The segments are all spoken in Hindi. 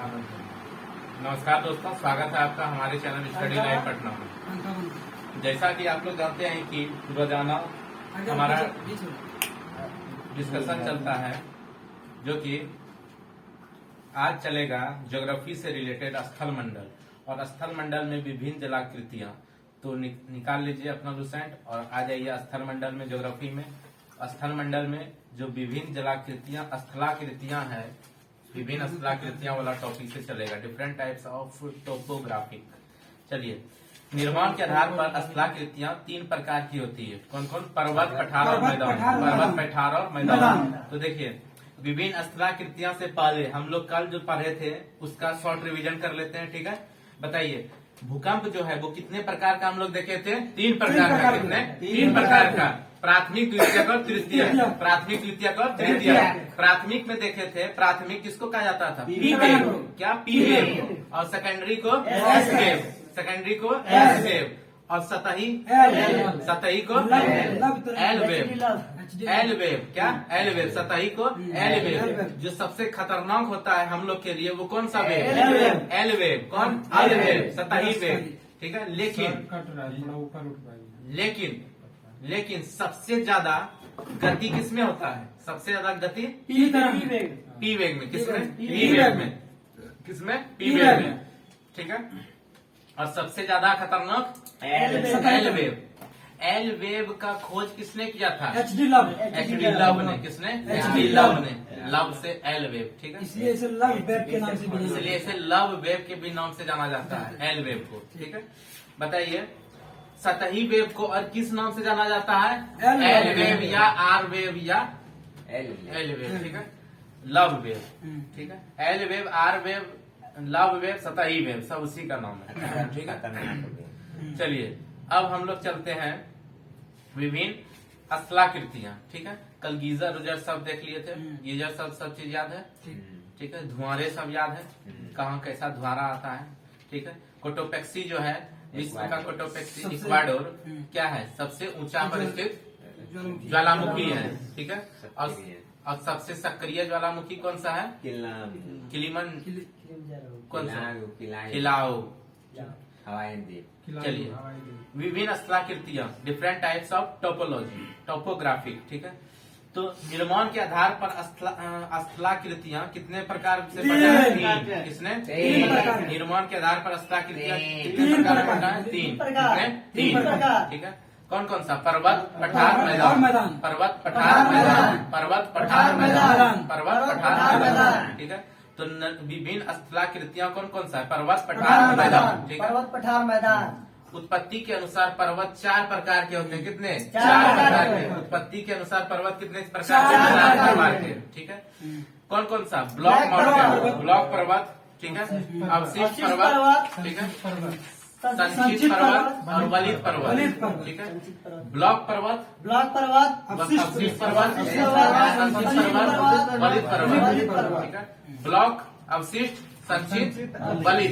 नमस्कार दोस्तों, स्वागत है आपका हमारे चैनल स्टडी लाइव पटना में। जैसा कि आप लोग जानते हैं कि रोजाना हमारा डिस्कशन चलता है, जो कि आज चलेगा ज्योग्राफी से रिलेटेड स्थल मंडल, और स्थल मंडल में विभिन्न जलाकृतियां। तो निकाल लीजिए अपना लुसेंट और आ जाइए स्थल मंडल में। ज्योग्राफी में स्थल मंडल में जो विभिन्न जलाकृतियां स्थलाकृतियां हैं, विभिन्न स्थलाकृतियां वाला टॉपिक से चलेगा। Different types of topographic. चलिए, निर्माण के आधार पर स्थलाकृतियां तीन प्रकार की होती है। कौन कौन? पर्वत, पठार और मैदान। पर्वत, पठार और मैदान। तो देखिए, विभिन्न स्थलाकृतियां से पहले हम लोग कल जो पढ़े थे उसका शॉर्ट रिवीजन कर लेते हैं। ठीक है, बताइए भूकंप जो है वो कितने प्रकार का हम लोग देखे थे? तीन प्रकार का। कितने? तीन प्रकार का। प्राथमिक, द्वितीयक और तृतीय। प्राथमिक, द्वितीयक और तृतीय। प्राथमिक में देखे थे, प्राथमिक किसको कहा जाता था? P wave. क्या? P wave. और सेकेंडरी को एस वेव। सेकेंडरी को एस वेव। और सतही को एल वेव। L wave. क्या? L wave. सतही को एल वेव। जो सबसे खतरनाक होता है हम लोग के लिए वो कौन सा वेव? L wave. कौन? एल वेव, सतही वेव। ठीक है, लेकिन सबसे ज्यादा गति किसमें होता है? सबसे ज्यादा गति पी वेग में। किसमें? पी वेग में। किसमें? पी वेग में। ठीक है, और सबसे ज्यादा खतरनाक एल वेव। एल वेव का खोज किसने किया था? एच.डी. लव ने। किसने? एच.डी. लव ने। लव से एल वेव। ठीक है, इसलिए इसे लव वेव के नाम से इसलिए इसे लव वेव के भी नाम से जाना जाता है, एल वेव को। ठीक है, बताइए सतही वेव को और किस नाम से जाना जाता है? एल वेव या आर वेव या एल वेव। ठीक है, लव वेव। ठीक है, L wave, R wave, love wave, सतही वेव, सब उसी का नाम है। ठीक है, चलिए अब हम लोग चलते हैं विभिन्न स्थलाकृतियां। ठीक है, कल गीजर उजर सब देख लिए थे। गीजर सब चीज याद है। ठीक है, धुआंरे सब याद है, कहाँ कैसा धुआंरा आता है। ठीक है, कोटोपेक्सी जो है विश्व का कोटोपेक्सी इक्वाडोर क्या है? सबसे ऊंचा पर स्थित ज्वालामुखी है। ठीक है, और सबसे सक्रिय ज्वालामुखी कौन सा है? किलिमन। कौन सा? खिलाओ। चलिए, विभिन्न स्थलाकृतियां, different types of topology, topographic. ठीक है, तो निर्माण के आधार पर स्थलाकृतियां कितने प्रकार से बनता है? किसने? निर्माण के आधार पर स्थलाकृतियां कितने प्रकार से बनता है? तीन। ठीक है, कौन कौन सा? पर्वत, पठार, मैदान। पर्वत, पठार, मैदान। पर्वत, पठार, मैदान। पर्वत, पठार, मैदान। ठीक है, तो विभिन्न स्थलाकृतियां कौन कौन सा है? पर्वत, पठार, मैदान। ठीक है, पर्वत, पठार, मैदान। उत्पत्ति के अनुसार पर्वत चार प्रकार के होते हैं। कितने? चार प्रकार के। उत्पत्ति के अनुसार पर्वत कितने प्रकार के? चार प्रकार के। ठीक है, कौन कौन सा? ब्लॉक माउंटेन, ब्लॉक पर्वत। ठीक है, अवशिष्ट पर्वत। ठीक है, संक्षिप्त पर्वत और वलित पर्वत। ठीक है, ब्लॉक पर्वत, अवशिष्ट पर्वत, संक्षिप्त पर्वत, वलित पर्वत। ठीक है, ब्लॉक, अवशिष्ट, संक्षिप्त, वलित।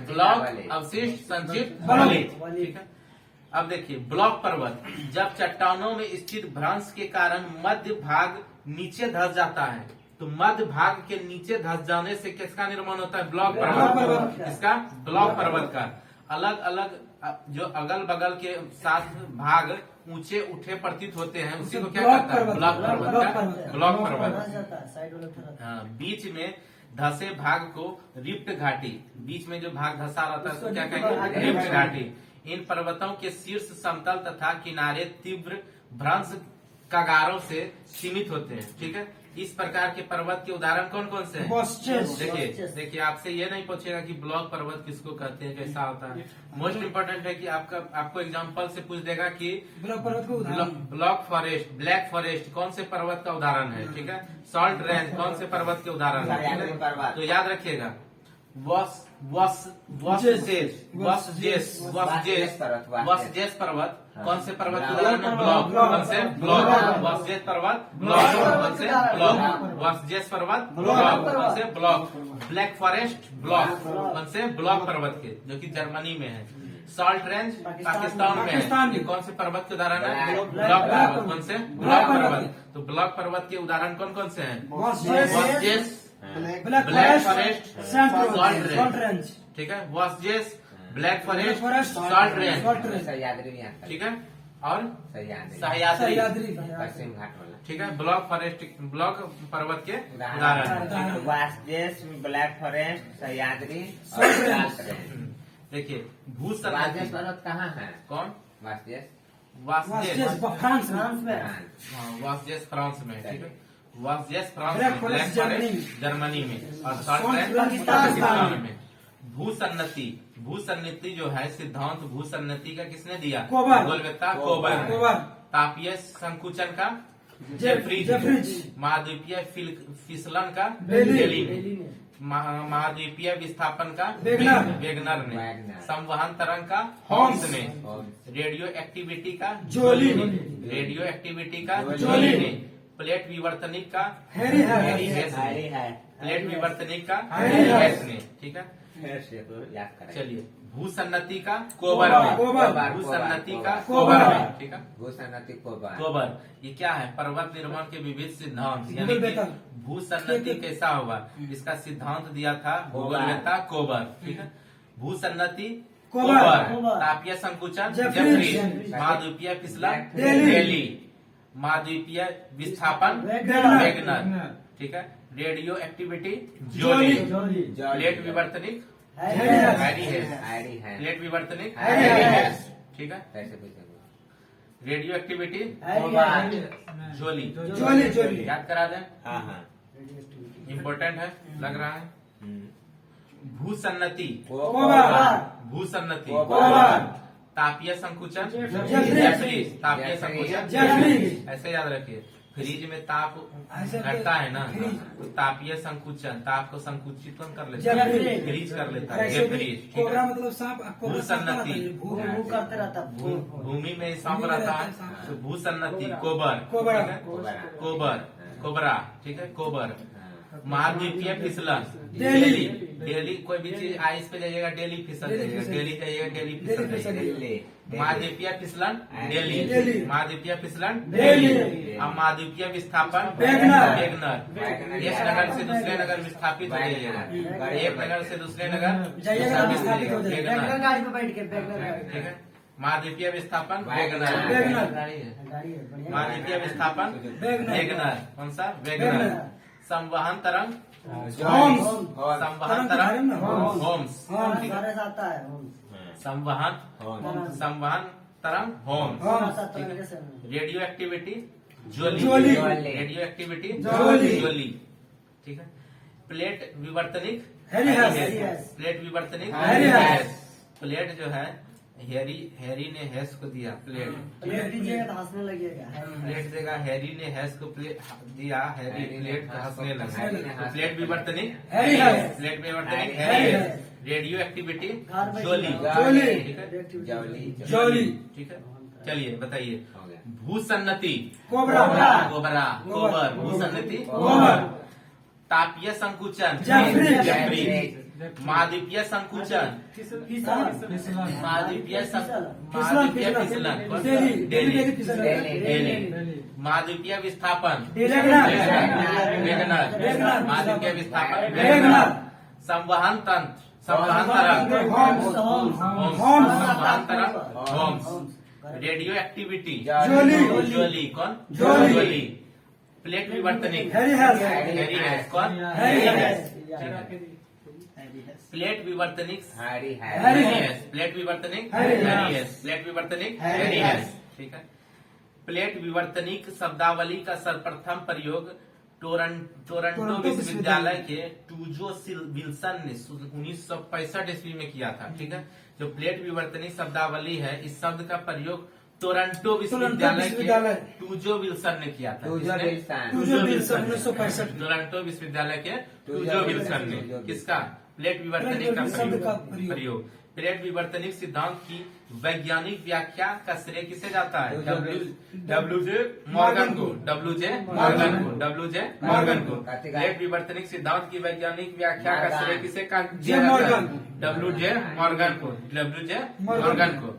ब्लॉक, अवशिष्ट, संक्षिप्त, वलित। ठीक है, अब देखिए ब्लॉक पर्वत जब चट्टानों में स्थित भ्रंश के कारण मध्य भाग नीचे धंस जाता है, तो मध्य भाग के नीचे धंस जाने से किसका निर्माण होता है? ब्लॉक पर्वत। इसका ब्लॉक पर्वत का अलग अलग जो अगल बगल के साथ भाग ऊंचे उठे प्रतीत होते हैं, उसी को क्या कहता है? ब्लॉक पर्वत। ब्लॉक पर्वत। बीच में धसे भाग को रिफ्ट घाटी, बीच में जो भाग धसा रहता है उसको क्या कहेंगे? रिफ्ट घाटी। इन पर्वतों के शीर्ष समतल तथा किनारे तीव्र भ्रंश कगारों से सीमित होते हैं। ठीक है, इस प्रकार के पर्वत के उदाहरण कौन कौन से हैं? देखिए आपसे ये नहीं पूछेगा कि ब्लॉक पर्वत किसको कहते हैं, कैसा होता है। मोस्ट इम्पोर्टेंट है कि आपको एग्जांपल से पूछ देगा कि ब्लॉक पर्वत का उदाहरण, ब्लॉक फॉरेस्ट, ब्लैक फॉरेस्ट कौन से पर्वत का उदाहरण है। ठीक है, सॉल्ट रेंज कौन से पर्वत के उदाहरण है। तो याद रखिएगा, वसजेस पर्वत कौन से पर्वत के उदाहरण है? ब्लॉक। कौन से? ब्लॉक। वसजेस पर्वत ब्लॉक। कौन से? ब्लॉक। वसजेस पर्वत ब्लॉक। कौन से? ब्लॉक। Black forest block. कौन से? ब्लॉक पर्वत के, जो कि जर्मनी में है। सॉल्ट रेंज पाकिस्तान में है। ये कौन से पर्वत के उदाहरण है? ब्लॉक पर्वत। कौन से? ब्लॉक पर्वत। तो ब्लॉक पर्वत के उदाहरण कौन कौन से हैं? Vosges, black black forest forest salt range ठीक है। Vosges black forest forest salt range salt range Sahyadri भी आता है। ठीक है। और सह्याद्री सह्याद्री सह्याद्री पश्चिम घाट वाला। ठीक है। ब्लॉक फॉरेस्ट ब्लॉक पर्वत के उदाहरण। वासदेश ब्लैक फॉरेस्ट सह्याद्री और सॉल्ट रेंज। Salt range. देखिए वासदेश भूसन्नति पर्वत कहाँ है? कौन? वासदेश वासजेस फ्रांस में हाँ, वासजेस फ्रांस में ठीक है। वासजेस फ्रांस ब्लैक में, फॉरेस्ट ब्लैक फॉरेस्ट जर्मनी में और सॉल्ट रेंज पाकिस्तान पाकिस्तान में। भूसन्नति जो है सिद्धांत भूसन्नति का किसने दिया? कोबर। गोलवेत्ता कोबर ने। कोबर। तापीय संकुचन का जेफ्रीज। महाद्वीपीय फिसलन का बेली। बेली ने। महाद्वीपीय विस्थापन का वेगनर। वेगनर ने। वेगनर। संवहन तरंग का होम्स होम्स ने। और रेडियो एक्टिविटी का जोली ने। रेडियो एक्टिविटी का जोली जोली ने। ने। प्लेट विवर्तनिक का हैरी है। हैरी हेस ने। हैरी है। प्लेट विवर्तनिक का हैरी हैरी हेस। हेस ने। ठीक है। फिर से तो याद करें। चलिए भूसन्नति का कोबर कोबर। में। कोबर। भूसन्नति का कोबर। कोबर में। ठीक है। भूसन्नति कोबर। कोबर ये क्या है? पर्वत निर्माण के विविध सिद्धांत यानी भूगोल कि वेत्ता। भूसन्नति कैसा होगा इसका सिद्धांत दिया था भूगोलवेत्ता कोबर। ठीक है। भूसन्नति कोबर। कोबर। तापीय संकुचन जेफ्रीज। जेफ्रीज। महाद्वीपीय फिसलन बेली। बेली। महाद्वीपीय विस्थापन वेगनर। वेगनर। ठीक है। Radioactivity Joly. Joly. Plate विवर्तनिक Harry Hess. Harry Hess. Harry है। प्लेट विवर्तनिक हैरी हैरी हेस। हेस। ठीक है। कैसे पूछेंगे? Radioactivity Harry Joly. Joly Joly याद करा दें, हाँ हाँ। इम्पोर्टेंट है लग रहा है। भूसन्नति कोबर। भूसन्नति कोबर। तापीय संकुचन जेफ्रीज। जेफ्रीज। तापीय संकुचन जेफ्रीज। ऐसे याद रखिए। फ्रीज में ताप ऐसे घटता है ना, फ्रीज। तो तापीय संकुचन ताप को संकुचित कौन कर लेता जेफ्रीज। है? फ्रीज कर लेता है। ऐसे भी जेफ्रीज। ठीक कोबरा है। मतलब सांप कोबरा सांप भूसन्नति। आता है, भू करते रहता है। भूमि में सांप भूमि में रहता रहता है है सांप। तो भूसन्नति कोबर। कोबरा। ठीक है? कोबर कोबरा। ठीक है। कोबर। महाद्वीपीय फिसलन डेली। डेली कोई भी चीज आइस पे जाइएगा डेली फिसल डेली जाइएगा। फिसल। डेली जाइएगा डेली डेली फिसल फिसल जाइएगा। दिल्ली। महाद्वीपीय फिसलन डेली। डेली। महाद्वीपीय फिसलन डेली। और महाद्वीपीय विस्थापन वेगनर। वेगनर। एक नगर से दूसरे नगर विस्थापित हो जाइएगा। एक नगर से दूसरे नगर जाइएगा विस्थापित हो जाएगा। वेगनर। गाड़ी पे बैठ के बैगनर ठीक है। महाद्वीपीय विस्थापन वेगनर। वेगनर। गाड़ी है महाद्वीपीय विस्थापन वेगनर। वेगनर। कौन सा? वेगनर। वेगनर। संवहन तरंग होम्स। संवहन तरंग तरंग होम्स। होम्स। होम्स। आता है संवहन संवहन तरंग Holmes. Holmes. Radioactivity Joly. Joly. Radioactivity Joly. Joly. ठीक है। प्लेट विवर्तनिक हैरी हेस। हेस। प्लेट विवर्तनिक हैरी हेस। प्लेट जो है हैरी ने हेस को दिया प्लेट। प्लेट दीजिएगा तो हंसने लगेगा। प्लेट देगा हैरी ने हेस को प्लेट दिया। हैरी प्लेट को हंसने लगा। तो प्लेट विवर्तनिक हैरी हेस। प्लेट विवर्तनिक Harry Harry Hess. Hess. Radioactivity घर में जोली। जोली। ठीक है। जवली। जोली। ठीक है। चलिए बताइए। हो गया। भूसन्नति कोबरा। कोबरा कोबर। भूसन्नति कोबर। तापीय संकुचन जेफ्रीज। जेफ्रीज। महाद्वीपीय संकुचन महाद्वीपीय महाद्वीपीय फिसलन कौन सा? डेली। डेली। डेली फिसल। डेली। महाद्वीपीय विस्थापन वेगनर। वेगनर। वेगनर। महाद्वीपीय विस्थापन वेगनर। संवहन तंत्र संवहन तरंग होम्स। होम्स। होम्स। संवहन तरंग Holmes. Radioactivity Joly. Joly. कौन? जोली। प्लेट विवर्तनिक हैरी हेस। Harry Hess. कौन? Harry Hess. प्लेट विवर्तनिक हैरी है। Harry Harry Hess. Hess. Plate विवर्तनिक Harry Hess. Harry Hess. Plate विवर्तनिक हैरी हैरी हेस। हेस। ठीक है। प्लेट विवर्तनिक शब्दावली का सर्वप्रथम प्रयोग टोरंटो विश्वविद्यालय के टूजो विल्सन ने 1965 ईस्वी में किया था। ठीक है। जो प्लेट विवर्तनिक शब्दावली है इस शब्द का प्रयोग टोरंटो विश्वविद्यालय विश्वविद्यालय। के टूजो विल्सन ने किया था। टूजो किसने? विल्सन। टूजो विल्सन 1965। टोरंटो विश्वविद्यालय के टूजो टूजो विल्सन ने विल्सन। किसका? प्लेट विवर्तनिक का शब्द का प्रयोग। प्लेट विवर्तनिक सिद्धांत की वैज्ञानिक व्याख्या का श्रेय किसे जाता है? डब्ल्यूजे मॉर्गन को। डब्ल्यूजे मॉर्गन को। डब्ल्यूजे मॉर्गन को। प्लेट विवर्तनिक सिद्धांत की वैज्ञानिक व्याख्या का श्रेय किसे दिया जाता है? डब्ल्यूजे मॉर्गन को। डब्ल्यूजे मॉर्गन को।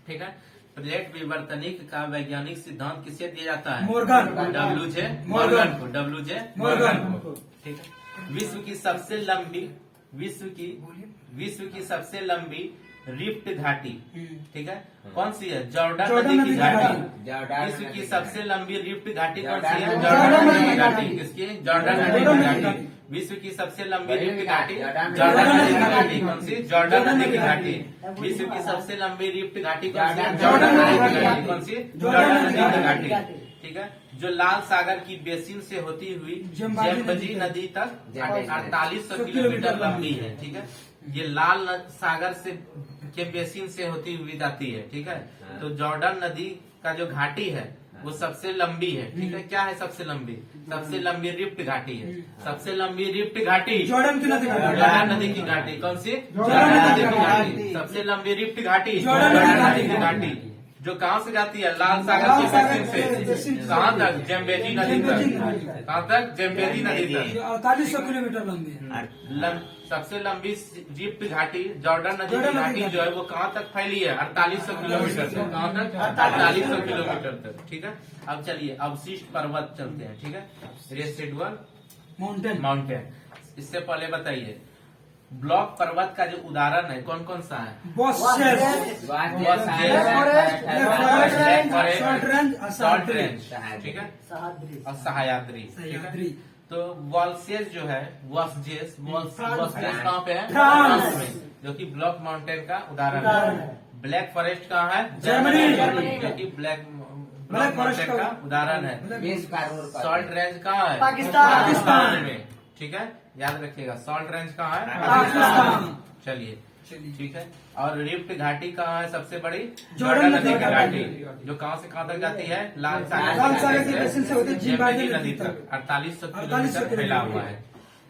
ठीक है। प्लेट विवर्तनिक का वैज्ञानिक सिद्धांत किसे दिया जाता है? मॉर्गन। डब्ल्यूजे मॉर्गन को। डब्ल्यूजे मॉर्गन को। ठीक है। विश्व की सबसे लंबी रिफ्ट घाटी, ठीक है, कौन सी है? जॉर्डन नदी की घाटी। विश्व की सबसे लंबी रिफ्ट घाटी कौन सी है? जॉर्डन नदी की घाटी। किसकी? जॉर्डन नदी की घाटी। विश्व की सबसे लंबी रिफ्ट घाटी जॉर्डन नदी की घाटी कौन सी? जॉर्डन नदी की घाटी। विश्व की सबसे लंबी रिफ्ट घाटी कौन सी? जॉर्डन नदी की घाटी। कौन सी? जॉर्डन नदी की घाटी, ठीक है, जो लाल सागर की बेसिन से होती हुई जेम्बजी नदी तक 4800 किलोमीटर लंबी है, ठीक है। ये लाल सागर से के बेसिन से होती हुई जाती है, ठीक है। तो जॉर्डन नदी का जो घाटी है वो सबसे लंबी है, ठीक है। क्या है सबसे लंबी? सबसे लंबी रिफ्ट घाटी है। सबसे लंबी रिफ्ट घाटी जॉर्डन की नदी का जॉर्डन नदी की घाटी कौन सी? जॉर्डन नदी की घाटी। सबसे लंबी रिफ्ट घाटी जॉर्डन नदी की घाटी, जो कहाँ से जाती है? लाल सागर के बेसिन से कहाँ तक? जेम्बेजी नदी तक। कहाँ तक? जेम्बेजी नदी तक। 4800 किलोमीटर लंबी है। सबसे लंबी रिफ्ट घाटी जॉर्डन नदी की घाटी जो है वो कहाँ तक फैली है? 4800 किलोमीटर तक। कहाँ तक? 4800 किलोमीटर तक, ठीक है। अब चलिए अवशिष्ट पर्वत चलते हैं, ठीक है। Residual mountain. इससे पहले बताइए ब्लॉक पर्वत का जो उदाहरण है कौन कौन सा है? सॉल्ट रेंज, ठीक है, और सह्याद्री, ठीक है। तो वॉल्सेस जो है वॉल्सेस कहाँ पे है? फ्रांस में, जो कि ब्लॉक माउंटेन का उदाहरण है। ब्लैक फॉरेस्ट कहाँ है? जर्मनी, जो कि ब्लैक माउंटेन का उदाहरण है। सॉल्ट रेंज कहाँ है? पाकिस्तान में, ठीक है, याद रखिएगा। सॉल्ट रेंज कहाँ है? पाकिस्तान। चलिए, ठीक है। और रिफ्ट घाटी कहाँ है सबसे बड़ी? जॉर्डन नदी की घाटी, जो कहाँ से कहाँ तक जाती है? लाल सागर के बेसिन से होती है जेम्बेजी नदी तक 4800 किलोमीटर फैला हुआ है।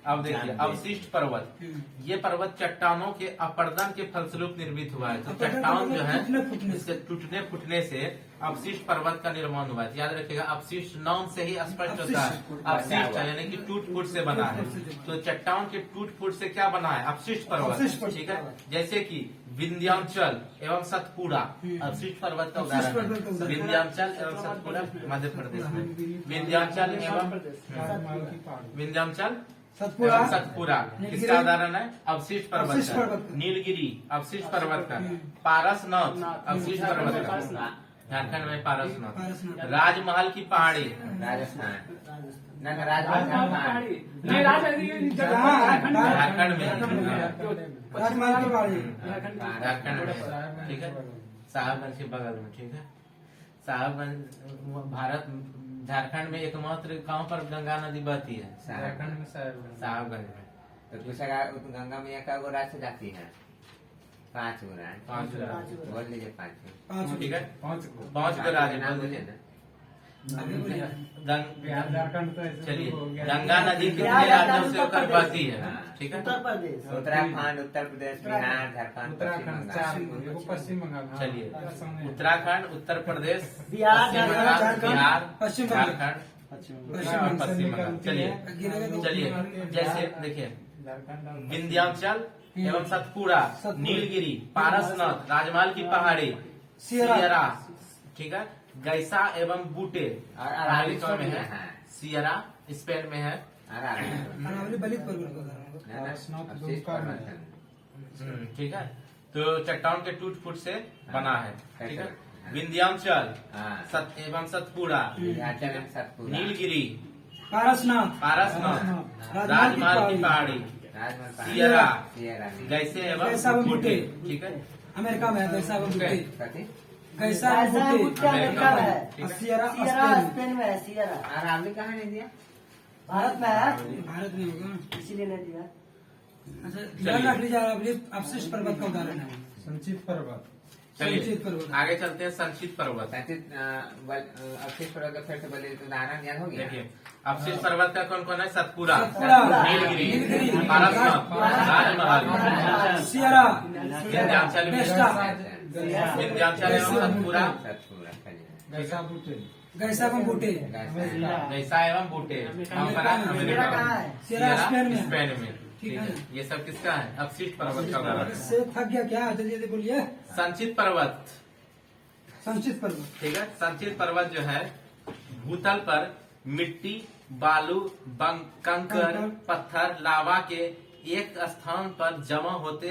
अब देखिए अवशिष्ट पर्वत, ये पर्वत चट्टानों के अपरदन के फलस्वरूप निर्मित हुआ है। तो चट्टान जो है इसके टूटने फूटने से अवशिष्ट पर्वत का निर्माण हुआ है। याद रखिएगा अवशिष्ट नाम से ही स्पष्ट होता है, अवशिष्ट यानी कि टूट फूट से बना है। तो चट्टान के टूट फूट से क्या बना है? अवशिष्ट पर्वत, ठीक है। जैसे कि विंध्याचल एवं सतपुड़ा अवशिष्ट पर्वत का उदाहरण है। विंध्याचल एवं सतपुड़ा मध्य प्रदेश में। विंध्याचल सतपुड़ा किसका उदाहरण है? अवशिष्ट पर्वत का। नीलगिरी अवशिष्ट पर्वत का। पारसनाथ अवशिष्ट पर्वत का, झारखंड में पारसनाथ। राजमहल की पहाड़ी झारखंड में, झारखंड में, ठीक है। साहबगंज के बगल में, ठीक है। साहबगंज भारत झारखंड में एकमात्र गांव पर गंगा नदी बहती है, झारखंड में साहबगंज में। तो दूसरा गंगा मैया का गो राज्य जाती है? 5 गो राज्य बोल लीजिए। 5 ठीक है, 5 गो राज्य बोल दीजिए ना। चलिए गंगा नदी कितने राज्यों से होकर बहती है? ठीक है, उत्तर प्रदेश, उत्तराखंड, उत्तर प्रदेश, बिहार, झारखंड, पश्चिम बंगाल। चलिए उत्तराखंड, उत्तर प्रदेश, बिहार, बिहार, पश्चिम बंगाल, झारखंड, पश्चिम बंगाल। चलिए जैसे देखिए विंध्याचल एवं सतपुड़ा, नीलगिरी, पारसनाथ, राजमहल की पहाड़ी, सियरा, ठीक है, गैसा एवं बूटे अमेरिका में है, सियरा स्पेन में है, बलित पर्वत ठीक है। तो चट्टान के टूट फूट से बना है, ठीक है। विंध्याचल एवं सतपुड़ा, नीलगिरी, पारसनाथ, राजमहल की पहाड़ी, सियरा, गैसे एवं बूटे, ठीक है। अमेरिका में है गैसा एवं बूटे। गैसा गैसा अमेरिका में है, ठीक है। सियरा स्पेन में है, सियरा अरावली कहाँ नहीं दिया? भारत में है, भारत में होगा, इसीलिए नहीं दिया। अच्छा ध्यान रख लीजिए। अवशिष्ट पर्वत का उदाहरण है संचित पर्वत। चलिए संचित पर्वत। आगे चलते हैं संचित पर्वत। अवशिष्ट पर्वत का फिर से बोले उदाहरण याद हो गया? देखिए अवशिष्ट पर्वत का कौन कौन है? सतपुड़ा, सतपुड़ा, नीलगिरी, पारसनाथ, राजमहल, सियरा, विंध्याचल में, बेस्टा, विंध्याचल एवं सतपुड़ा, गैसा बूटे। गैसा एवं बूटे, गैसा एवं बूटे कहाँ पर है? अमेरिका कहाँ में, है? सियरा स्पेन में। स्पेन में, ठीक है। ये सब किसका है? अवशिष्ट पर्वत का उदाहरण है। से थक गया क्या? जल्दी जल्दी बोलिए। संचित पर्वत, संचित पर्वत, ठीक है। संचित पर्वत जो है भूतल पर मिट्टी बालू, कंकर, पत्थर, लावा के एक स्थान पर जमा होते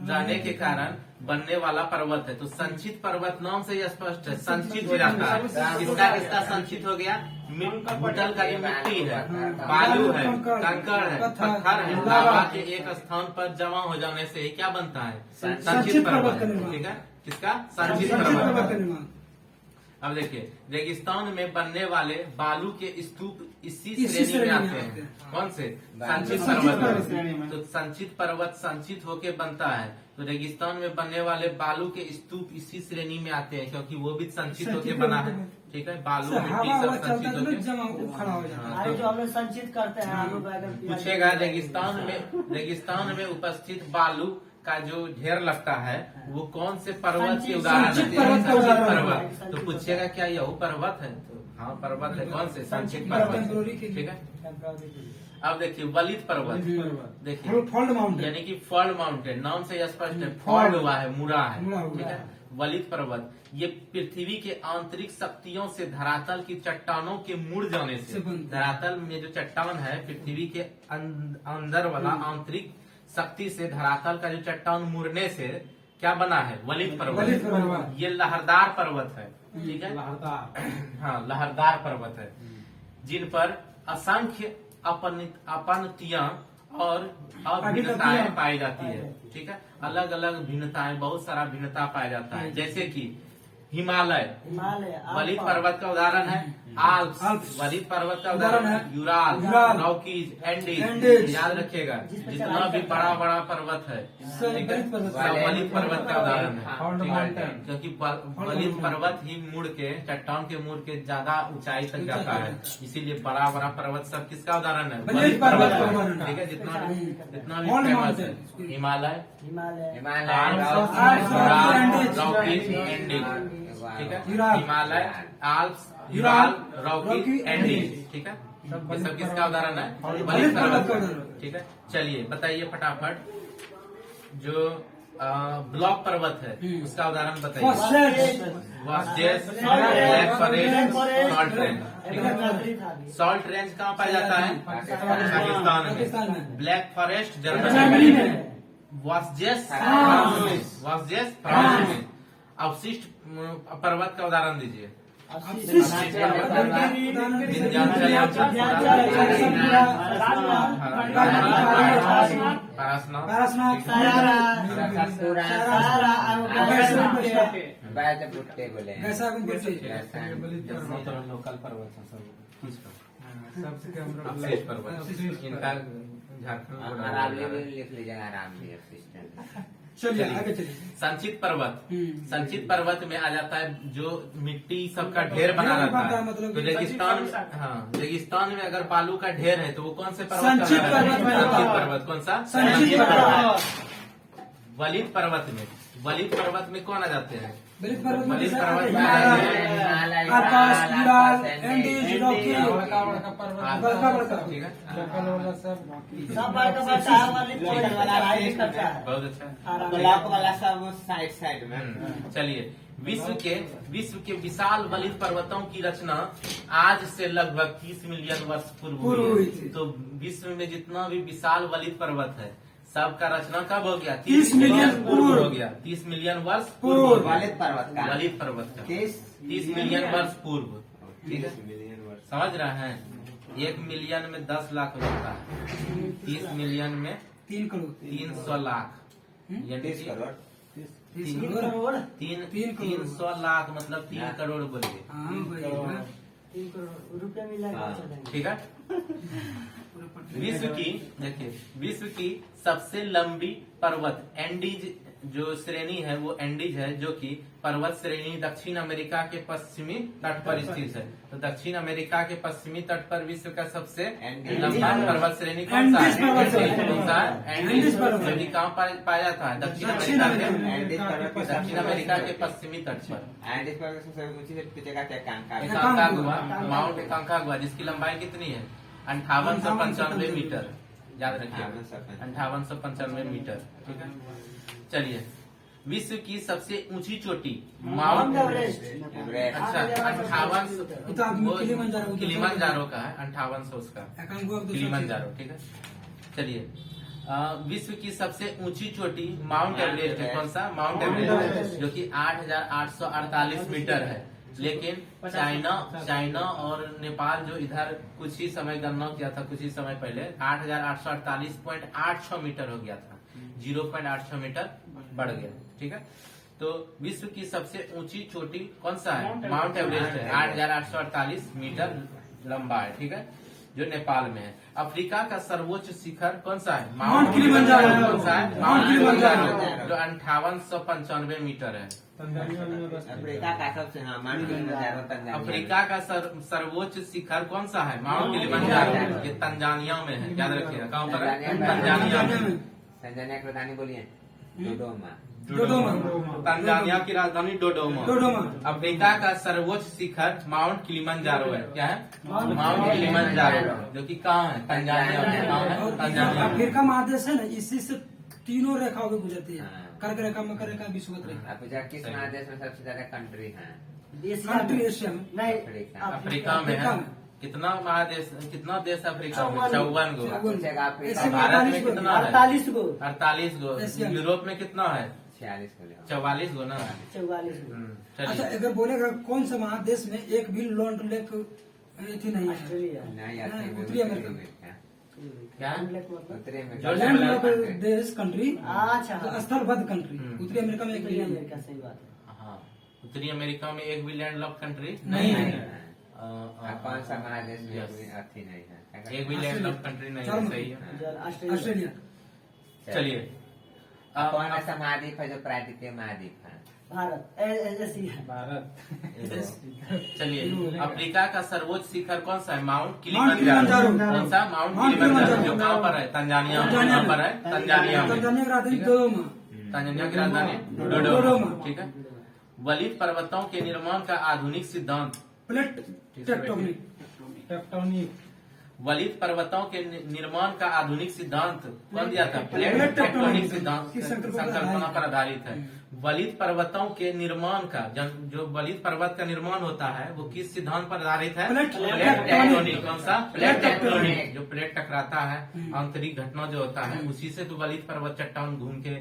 जाने के कारण बनने वाला पर्वत है। तो संचित पर्वत नाम से ही स्पष्ट है, संचित हो जाता है। किसका किसका संचित हो गया? भूतल का जो मिट्टी है, बालू है, कंकड़ है, पत्थर है, लावा के एक स्थान पर जमा हो जाने से ही क्या बनता है? संचित पर्वत। ठीक है, किसका? संचित पर्वत। अब देखिए, रेगिस्तान में बनने वाले बालू के स्तूप इसी श्रेणी में आते हैं। कौन से? संचित पर्वत। तो संचित पर्वत संचित होके बनता है। तो रेगिस्तान में बनने वाले बालू के स्तूप इसी श्रेणी में आते हैं, क्योंकि वो भी संचित होके बना है। ठीक है, बालू मिट्टी सब संचित होके खड़ा हो जाता है। आगे जो हम लोग संचित करते हैं आलू बैगन प्याज। पूछेगा रेगिस्तान में उपस्थित बालू का जो ढेर लगता है वो कौन से पर्वत के उदाहरण है? संचित पर्वत का संचित उदाहरण है। पर्वत। तो पूछेगा क्या यह पर्वत है? तो हाँ, पर्वत है। कौन से? संचित पर्वत। ठीक है, अब देखिए वलित पर्वत। देखिए फोल्ड माउंटेन, यानी कि फॉल्ट माउंटेन, नाम से यह स्पष्ट है, फॉल्ट हुआ है, मुड़ा है। ठीक है, वलित पर्वत ये पृथ्वी के आंतरिक शक्तियों से धरातल की चट्टानों के मुड़ जाने से, धरातल में जो चट्टान है पृथ्वी के अंदर वाला आंतरिक शक्ति से धरातल का जो चट्टान मुड़ने से क्या बना है? वलित पर्वत। ये लहरदार पर्वत है। ठीक है, हाँ, लहरदार पर्वत है, जिन पर असंख्य अपनतियां और अभिन्नताएं पाई जाती है। ठीक है, अलग अलग भिन्नताएं, बहुत सारा भिन्नता पाया जाता है। जैसे कि हिमालय वलित पर्वत का उदाहरण है, आल्प्स वलित पर्वत का उदाहरण है, यूराल, रॉकीज, एंडीज। याद रखिएगा, जितना भी बड़ा बड़ा पर्वत है ठीक है, सब वलित पर्वत का उदाहरण है। ठीक है, क्योंकि वलित पर्वत ही मुड़ के, चट्टान के मुड़ के ज्यादा ऊंचाई तक जाता है, इसीलिए बड़ा बड़ा पर्वत सब किसका उदाहरण है? वलित पर्वत का। ठीक है, जितना भी फेमस है, हिमालय, रॉकीज, एंडीज। ठीक है, Himalaya, Alps, Ural, Rocky, Andes. ठीक है, ये सब किसका उदाहरण है? वलित पर्वत। ठीक है, चलिए बताइए फटाफट, जो ब्लॉक पर्वत है उसका उदाहरण बताइए। वास्डेस, ब्लैक फॉरेस्ट, सॉल्ट रेंज। ठीक है, सॉल्ट रेंज कहाँ पाया जाता है? पाकिस्तान में। ब्लैक फॉरेस्ट जर्मनी में। वास्डेस फ्रांस में। अवशिष्ट पर्वत का उदाहरण दीजिए। लोकल पर्वत सबसे पर्वत इनका झारखंड लिख लीजिएगा आराम से। चलिए आगे चलिए। संचित पर्वत में आ जाता है जो मिट्टी सबका ढेर बना रहता है। मतलब तो रेगिस्तान में अगर बालू का ढेर है तो वो कौन से पर्वत? संचित पर्वत। कौन सा? संचित पर्वत। वलित पर्वत में कौन आ जाते हैं? वलित पर्वत में आकाश, यूराल, एंडीज, रॉकी, ठीक है, बहुत अच्छा। ब्लॉक वाला सब साइड में। चलिए, विश्व के विशाल वलित पर्वतों की रचना आज से लगभग 30 मिलियन वर्ष पूर्व हुई थी। तो विश्व में जितना भी विशाल वलित पर्वत है सबका रचना कब हो गया? 30 मिलियन पूर्व हो गया। 30 मिलियन वर्ष पूर्व वलित पर्वत का 30 मिलियन वर्ष पूर्व। ठीक है, समझ रहे हैं? 1 मिलियन में 10 लाख हो जाता है, 30 मिलियन में 3 करोड़ 300 लाख, यानी 30 करोड़ 300 लाख मतलब 3 करोड़ बोलिए। रुपये मिला। ठीक है, विश्व की सबसे लंबी पर्वत एंडीज जो श्रेणी है वो एंडीज है, जो कि पर्वत श्रेणी दक्षिण अमेरिका के पश्चिमी तट पर स्थित है। तो दक्षिण अमेरिका के पश्चिमी तट पर विश्व का सबसे लंबा पर्वत श्रेणी कौन सा है? एंडीज पर्वत। कहाँ पाया जाता है? दक्षिण अमेरिका के पश्चिमी तट पर। एंडीज पर्वत सबसे ऊंची जगह कांकागुआ, माउंट कांकागुआ, जिसकी लंबाई कितनी है? 5895 मीटर। याद रखिए, 5895 मीटर। ठीक है, चलिए विश्व की सबसे ऊंची चोटी माउंट माउंट एवरेस्ट एवरेस्ट। अच्छा 58 ये तो आदमी किलिमंजारो की- किलिमंजारो का है 5800 उसका एकांगो अब दूसरा किलिमंजारो ठीक है। चलिए विश्व की सबसे ऊंची चोटी माउंट एवरेस्ट है। कौन सा? माउंट एवरेस्ट, जो कि 8,848 मीटर है। लेकिन चाइना और नेपाल जो इधर कुछ ही समय गणना किया था, कुछ ही समय पहले 8,848.86 मीटर हो गया था, 0.86 मीटर बढ़ गया। ठीक है, तो विश्व की सबसे ऊंची चोटी कौन सा है? माउंट एवरेस्ट है, 8,848 मीटर लंबा है। ठीक है, जो नेपाल में है। अफ्रीका का सर्वोच्च शिखर कौन सा है? Mount Kilimanjaro. कौन सा है? माउंट किलिमंजारो, जो 5895 मीटर है। तंजानिया में बस अफ्रीका का सबसे हाँ माउंट किलिमंजारो तंजानिया। अफ्रीका का सर्वोच्च शिखर कौन सा है? माउंट किलिमंजारो, ये तंजानिया में है, याद रखिएगा। कहाँ पर है? तंजानिया में। तंजानिया की राजधानी बोलिए डोडोमा। डोडोमा। तंजानिया की राजधानी डोडोमा। डोडोमा। अफ्रीका का सर्वोच्च शिखर माउंट किलिमंजारो है। क्या है? माउंट किलिमंजारो, जो कि कहाँ है? तंजानिया में। कहाँ है? और तंजानिया में। अफ्रीका महादेश है ना, इसी से तीनों रेखाओं पे गुजरती है। हाँ। कर्क रेखा, मकर रेखा, विषुवत रेखा। आप पूछा किस महादेश में सबसे ज्यादा कंट्री है? कंट्री एशिया में। नहीं अफ्रीका में है। कितना महादेश, कितना देश अफ्रीका में? 54 गो। पूछेगा अफ्रीका एशिया में भारत में 48 गो। कितना है? 48 गो 48 गो। एशिया में। यूरोप में कितना है? 46 को ले 44 गो ना। 44 गो अच्छा, चलिए, अगर बोलेगा कौन सा महादेश में एक भी लॉन्ड लेक थी नहीं है? ऑस्ट्रेलिया नहीं आते नहीं, हैं, उत्तरी अमेरिका। क्या? उत्तरी में जॉर्ज लैंड लैंड ऑफ देश कंट्री, अच्छा तो स्थलबद्ध कंट्री। हम्म। उत्तरी अमेरिका में एक भी उत्तरी नहीं है। अमेरिका सही बात है। हाँ, उत्तरी अमेरिका में एक भी लैंडलॉक कंट्री नहीं है। है। कौन सा महादेश में Yes. कोई अर्थी नहीं है? एक भी लैंडलॉक कंट्री नहीं है। सही है। Australia Australia. चलिए, कौन ऐसा महाद्वीप है जो प्राकृतिक महाद्वीप है? भारत एशिया भारत। चलिए, अफ्रीका का सर्वोच्च शिखर कौन सा है? Mount mount Kilimanjaro. किलिमंजारो। कौन सा? Mount mount Kilimanjaro, Kilimanjaro. जो कहाँ पर है? तंजानिया में। तंजानिया कहाँ में। पर है? तंजानिया में। तंजानिया की राजधानी डोडोमा। तंजानिया की राजधानी डोडोमा। डोडोमा। ठीक है, वलित पर्वतों के निर्माण का आधुनिक सिद्धांत। Plate tectonic. टेक्टोनिक। वलित पर्वतों के निर्माण का आधुनिक सिद्धांत कौन दिया था? प्लेट प्लेट टेक्टोनिक टेक्टोनिक सिद्धांत की संकल्पना पर आधारित है। वलित पर्वतों के निर्माण का जो वलित पर्वत का निर्माण होता है वो किस सिद्धांत पर आधारित है? Plate plate tectonic. टेक्टोनिक। कौन सा? Plate plate tectonic. टेक्टोनिक। जो प्लेट टकराता है, आंतरिक घटना जो होता है, उसी से तो वलित पर्वत चट्टान घूम के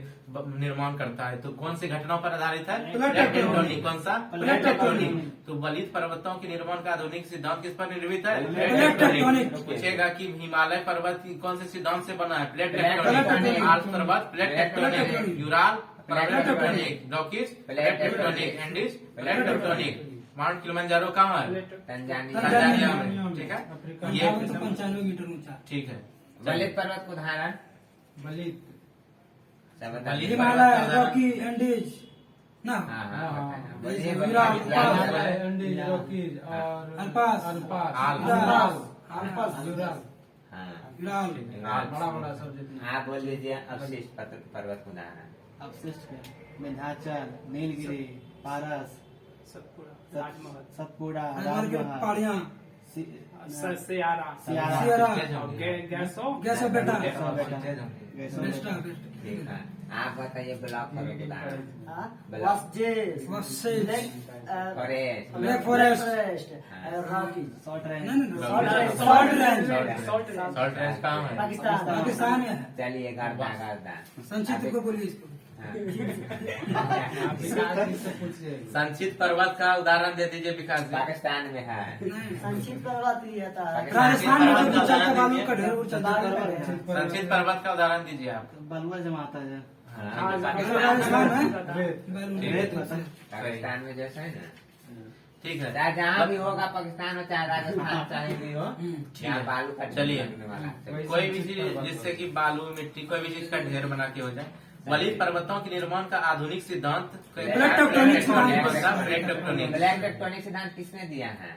निर्माण करता है। तो कौन सी घटना पर आधारित है? Plate plate tectonic. कौन सा? Plate tectonic. तो वलित पर्वतों के निर्माण का आधुनिक सिद्धांत किस पर निर्मित है? Plate tectonic. पूछेगा कि हिमालय पर्वत कौन से सिद्धांत से बना है? Plate plate tectonic. Tectonic. Alps पर्वत plate tectonic. Tectonic. Ural plate plate tectonic. Rockies plate tectonic. Andes plate tectonic. Mount Kilimanjaro कहाँ है? तंजानिया। तंजानिया में। ठीक है, अफ्रीका। ये 95 मीटर ऊंचा। ठीक है। वलित पर्वत को उदाहरण बलित। सब बता वलित दीजिए। हिमालय, रॉकी, एंडीज ना। हाँ हाँ हाँ। बोलिए, यूराल, बोलिए। एंडीज, रॉकीज और अल्पास। अल्पास। यूराल। हाँ यूराल। बड़ा बड़ा सब जितना। आप बोल दीजिए अवशिष्ट पर्वत को उदाहरण। अवशिष्ट विंध्याचल नीलगिरी पारस सतपुड़ा राजमहल की पहाड़ियाँ। सियारा सियारा। गैसो गैसो बेटा। ठीक है, आप बताइए ब्लॉक पर्वत को उदाहरण। Forest. Black forest. Rocky short range नहीं, नहीं, शॉर्ट रेंज। सॉल्ट रेंज कहाँ है? पाकिस्तान में है। चलिए गर्दा संक्षिप्त को बोलिए इसको। विकास जी से पूछिए। संचित पर्वत का उदाहरण दे दीजिए विकास जी। पाकिस्तान में है। नहीं, संक्षिप्त पर्वत ही था राजस्थान में तो ऊंचा का बालू का ढेर ऊंचा संचित पर्वत का उदाहरण दीजिए आप। बलुआ जमाता है हाँ, राजस्थान में रेत। बैलून। पाकिस्तान में जैसे है ना, ठीक है, चाहे जहाँ भी होगा पाकिस्तान हो चाहे राजस्थान चाहे भी हो, ठीक यहाँ है। बालू का ढेर चलिए। बनने वाला है। कोई भी चीज जिससे कि बालू मिट्टी कोई भी चीज का ढेर बना के हो जाए। वलित पर्वतों के निर्माण का आधुनिक सिद्धांत प्लेट टेक्टोनिक सिद्धांत। Plate tectonic. ब्लैक टेक्टोनिक सिद्धांत किसने दिया है?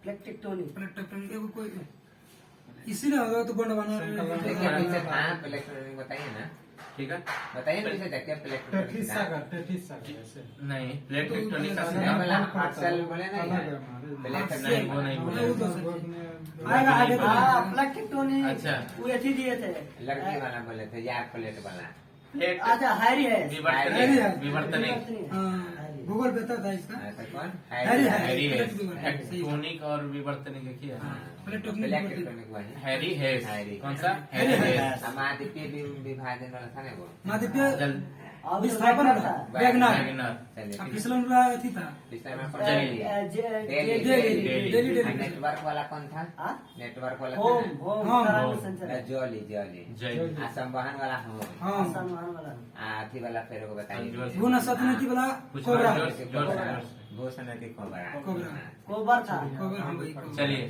टेक्टोनिक प्लेट टेक्टोनिक एगो कोई इसीलिए होगा तो बंड बना। देखिए पीछे था ब्लैक टेक्टोनिक, बताइए ना, ठीक है, बताइए पीछे देखिए ब्लैक टेक्टोनिक टेठीस सिद्धांत। सागर, टेठीस सागर ऐसे। नहीं प्लेट टेक्टोनिक का नहीं सिद्धांत बोला, पार्सल बोले नहीं अलग है है। हमारे। ब्लैक नहीं, वो नहीं बोले। वो तो बोले। आएगा आगे तो हाँ टेक्टोनिक अच्छा। वो एथी दिए थे लड़की वाला बोले थे, यार प्लेट वाला। प्लेट अच्छा हैरी है। विवर्तनिक गूगल बताता है इसका। ऐसा कौन हैरी है। हैरी हेस सही है। टेक्टोनिक और विवर्तनिक एक ही है। इलेक्ट्रॉनिक वाली हैरी हेस हैरी। कौन सा हैरी हेस महाद्वीपीय विभाजन वाला था ना वो। महाद्वीपीय जल विस्थापन था। वैगनर। वैगनर चलिए फिसलन वाला अथी था। पिछले में डेली। नेटवर्क वाला कौन था? हाँ? नेटवर्क वाला होम था होम होम, कराने होम। संचरण। जोली जोली जय संवहन वाला होम हाँ सम्मान वाला। अथी वाला फिर को बताइए गुण सतनती वाला कुछ कोबरा। जोर से, जोर से। भूषण नदी कोबरा कोबरा। कोबर था। कोबरा हाँ भाई कोबरा। चलिए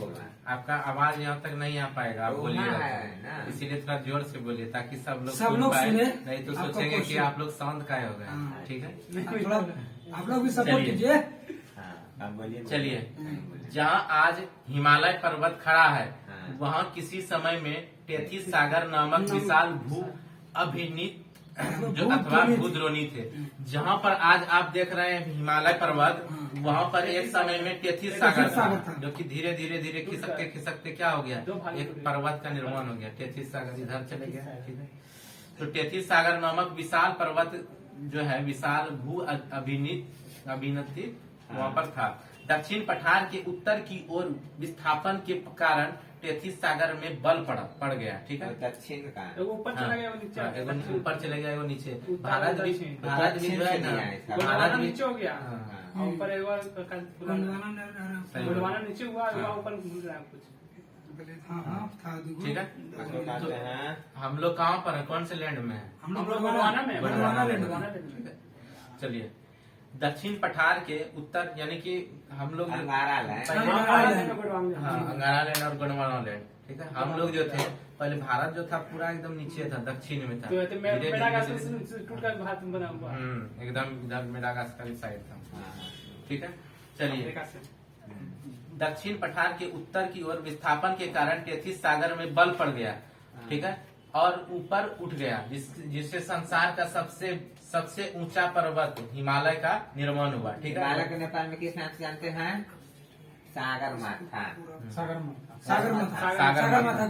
आपका आवाज यहाँ तक नहीं आ पाएगा, आप वो बोलिए ना है ना। इसीलिए थोड़ा जोर से बोलिए ताकि सब लोग सब सुन लोग पाए। सुने। नहीं तो आपका सोचेंगे कि क्वेश्चन। आप लोग साउंड काय हो गए। हाँ। ठीक है थोड़ा आप लोग भी सपोर्ट चलिए। कीजिए। हाँ आप बोलिए चलिए जहाँ आज हिमालय पर्वत खड़ा है हाँ। वहाँ किसी समय में टेथीस सागर नामक विशाल भू अभिनीत जो अथवा भूद्रोणी थे। जहाँ पर आज आप देख रहे हैं हिमालय पर्वत, वहाँ पर एक समय में टेथीस सागर था, जो कि धीरे धीरे धीरे खिसकते खिसकते क्या हो गया, एक पर्वत का निर्माण हो गया। टेथीस सागर इधर चले गया। ठीक है, तो टेथीस सागर नामक विशाल पर्वत जो है विशाल भू अभिनति वहाँ पर था। दक्षिण पठार के उत्तर की ओर विस्थापन के कारण टेथीस सागर में बल पड़ गया। ठीक है, दक्षिण का ऊपर चला गया वो नीचे हाँ, एगो ऊपर चले गया एगो नीचे। उत्तर भारत भी दक्षिण। जो है ना, गोंडवाना भारत भी नीचे हो गया हाँ, और ऊपर एक बार सही गोंडवाना नीचे हुआ हाँ। ऊपर घूम रहा है कुछ। हाँ हाँ था देखो। ठीक है। तो हम लोग कहाँ पर है, कौन से लैंड में है? हम हम लोग लोग गोंडवाना में गोंडवाना में। गोंडवाना में। चलिए दक्षिण पठार के उत्तर यानी कि हम लोग अंगारा लैंड हाँ अंगारा लैंड और गोंडवाना लैंड। ठीक है, हम लोग जो थे पहले भारत जो था पूरा एकदम नीचे था, दक्षिण में था। तो धीरे धीरे मेडागास्कर धीरे- से टूट कर भारत में बना हुआ है। एकदम इधर मेडागास्कर साइड था। ठीक है, चलिए अमेरिका से। दक्षिण पठार के उत्तर की ओर विस्थापन के कारण टेथीस सागर में बल पड़ गया। ठीक है, और ऊपर उठ गया जिससे संसार का सबसे ऊंचा पर्वत हिमालय का निर्माण हुआ। ठीक है, हिमालय के नेपाल में किस नाम से जानते हैं? सागर माथा सागर माथा। सागर माथा सागर माथा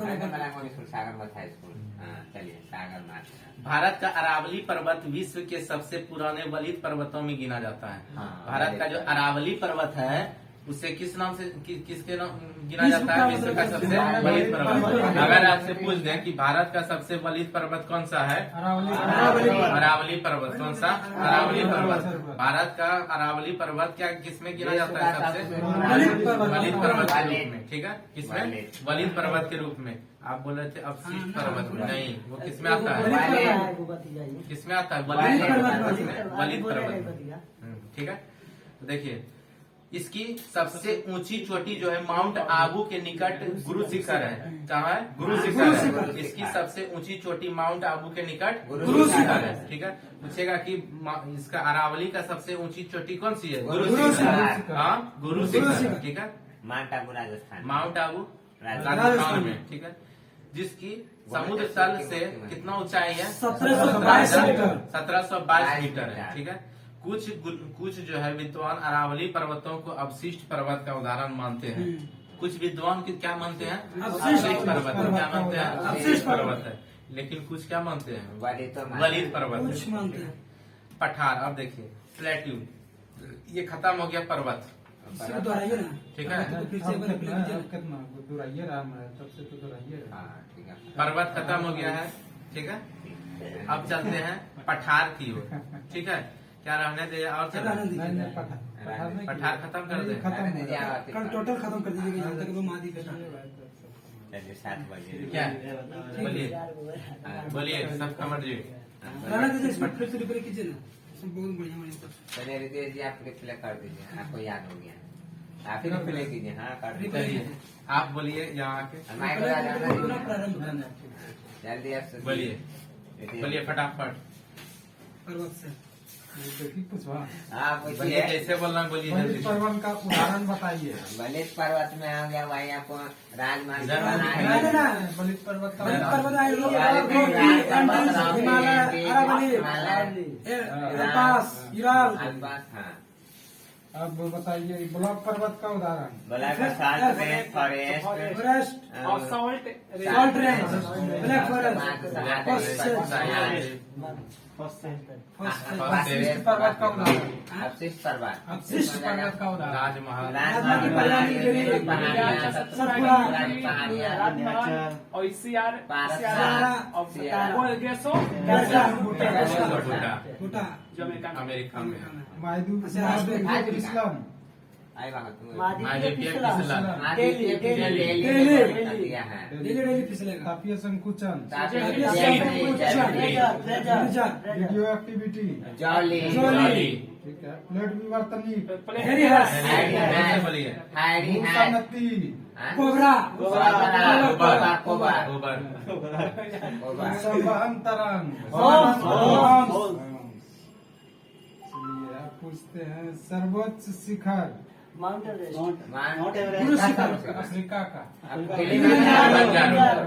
को सागर माथा स्कूल। हाँ चलिए सागर माथा। भारत का अरावली पर्वत विश्व के सबसे पुराने वलित पर्वतों में गिना जाता है। हाँ, भारत का जो अरावली पर्वत है उसे किस नाम से किसके नाम गिना जाता है? विश्व का सबसे वलित पर्वत। अगर आपसे पूछ दें कि भारत का सबसे वलित पर्वत कौन सा है? अरावली पर्वत। कौन सा? अरावली पर्वत। भारत का अरावली पर्वत क्या किसमें गिना जाता है? सबसे वलित पर्वत के रूप में। ठीक है, किसमें? वलित पर्वत के रूप में। आप बोल रहे थे अवशिष्ट पर्वत में, नहीं वो किसमें आता है? किसमें आता है? वलित पर्वत। वलित पर्वत। ठीक है, तो देखिए इसकी सबसे ऊंची चोटी जो है माउंट आबू के निकट गुरु शिखर है। कहाँ है? गुरु शिखर है। इसकी सबसे ऊंची चोटी माउंट आबू के निकट गुरु शिखर है। ठीक है, पूछेगा कि इसका अरावली का सबसे ऊंची चोटी कौन सी है? गुरु शिखर। हाँ गुरु शिखर। ठीक है, माउंट आबू राजस्थान। माउंट आबू राजस्थान में। ठीक है, जिसकी समुद्र तल से कितना ऊंचाई है? 1722 मीटर। 1722 मीटर है। ठीक है, कुछ जो है विद्वान अरावली पर्वतों को अवशिष्ट पर्वत का उदाहरण मानते हैं। कुछ विद्वान क्या मानते हैं? अवशिष्ट पर्वत। क्या मानते हैं? अवशिष्ट पर्वत है। लेकिन कुछ क्या मानते हैं? वलित पर्वत। कुछ मानते हैं। पठार। अब देखिए प्लेट्यू, ये खत्म हो गया पर्वत। सिर्फ दोहराइए ना। ठीक है, तो फिर से एक बार repeat कीजिए। कितना दोहराइए राम तब से तो दोहराइए। हाँ ठीक है। पर्वत खत्म हो गया है। ठीक है, अब चलते हैं पठार की ओर। ठीक है, क्या रहने दे और चलते रहने हैं? दीजिए। नहीं नहीं पठार नहीं पठार खत्म कर दे। खत्म हो गया। कल टोटल खत्म कर दीजिएगा यहाँ तक वो महाद्वीप है। चलिए 7 बजे। क्या बोलिए बोलिए सब कमर जी। रहने दीजिए, इसमें फिर से रिपेयर कीजिए ना। सब बहुत बढ़िया बढ़िया। चलिए रितेश जी आप रिप्ले कर दीजिए, आपको याद हो गया। आप ही रिप्ले कीजिए। हाँ कर रिप्ले दीजिए। चलिए आप बोलिए यहाँ आके माइक लगा देना। पुनः प्रारंभ करना है। जल्दी आप बोलिए फटाफट। पर्वत से देखिए कुछ हाँ बोलिए पूछिए। कैसे बोलना है, बोलिए वलित जल्दी। पर्वत का उदाहरण बताइए। वलित पर्वत में हो गया वही आपको राजमार्ग इधर नहीं, बनाए। नहीं। वलित पर्वत का वलित पर्वत आए लोग Himalaya, Himalaya, Aravalli, Himalaya, Alps, Ural, Alps. हाँ अब बताइए ब्लॉक पर्वत का उदाहरण। Black salt range forest forest और salt salt range black forest अवशिष्ट पर्वत का उदाहरण। अवशिष्ट पर्वत अवशिष्ट पर्वत का उदाहरण। राजमहल राजमहल की पहाड़ी गिरी, सतपुड़ा, और सीआर सियारा, भूटा जमैका अमेरिका में मालदीव इस्लाम। मालदीव फिसलन डेली डेली फिसलेगा तापीय संकुचन। Radio activity. जॉली ठीक है। प्लेट विवर्तनी। बोलिए भूसन्नति। कोबरा गोबर संवहन तरंग। चलिए आप पूछते हैं सर्वोच्च शिखर अफ्रीका का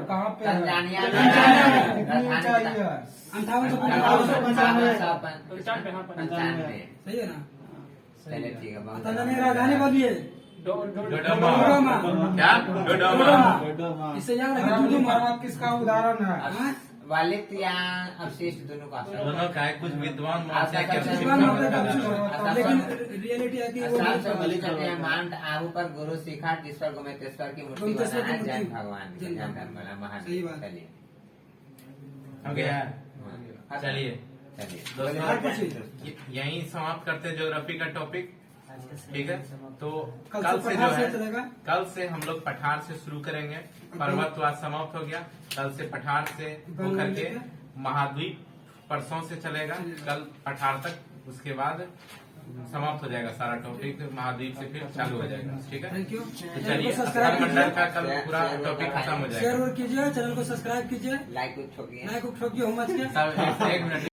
कहाँ पे है? कितनी ऊंचाई है? 58 सही है ना। चलिए ठीक है बहुत तंजानिया राजधानी बोलिए डोडोमा डोडोमा। क्या डोडोमा इससे याद अरब रखिए की पर्वत किसका उदाहरण है? वालिद या अवशिष्ट दोनों का दोनों का है। कुछ विद्वान मानते हैं कि लेकिन रियलिटी है कि वो सबसे बलि कहते हैं माउंट आबू पर गुरु शिखा जिसपर गोमेतेश्वर की मूर्ति गोमेतेश्वर की बनाया जैन मूर्ति। भगवान की जैन जैन भगवान। धर्म वाला महान। सही बात। चलिए हो गया हाँ। चलिए चलिए दोस्तों यहीं समाप्त करते हैं ज्योग्राफी का टॉपिक। ठीक है तो कल कल से से जो पठार से है चलेगा। कल से हम लोग पठार से शुरू करेंगे। पर्वतवाद समाप्त हो गया। कल से पठार से होकर के महाद्वीप परसों से चलेगा। कल पठार तक उसके बाद समाप्त हो जाएगा सारा टॉपिक। महाद्वीप से फिर चालू हो जाएगा। ठीक है थैंक यू। तो चलिए सब्सक्राइब मंडल का कीजिए, कल पूरा टॉपिक खत्म हो शेयर जाएगा। और कीजिए, चैनल को सब्सक्राइब कीजिए, लाइक ठोकिए लाइक ठोकिए हो मच के। सब एक मिनट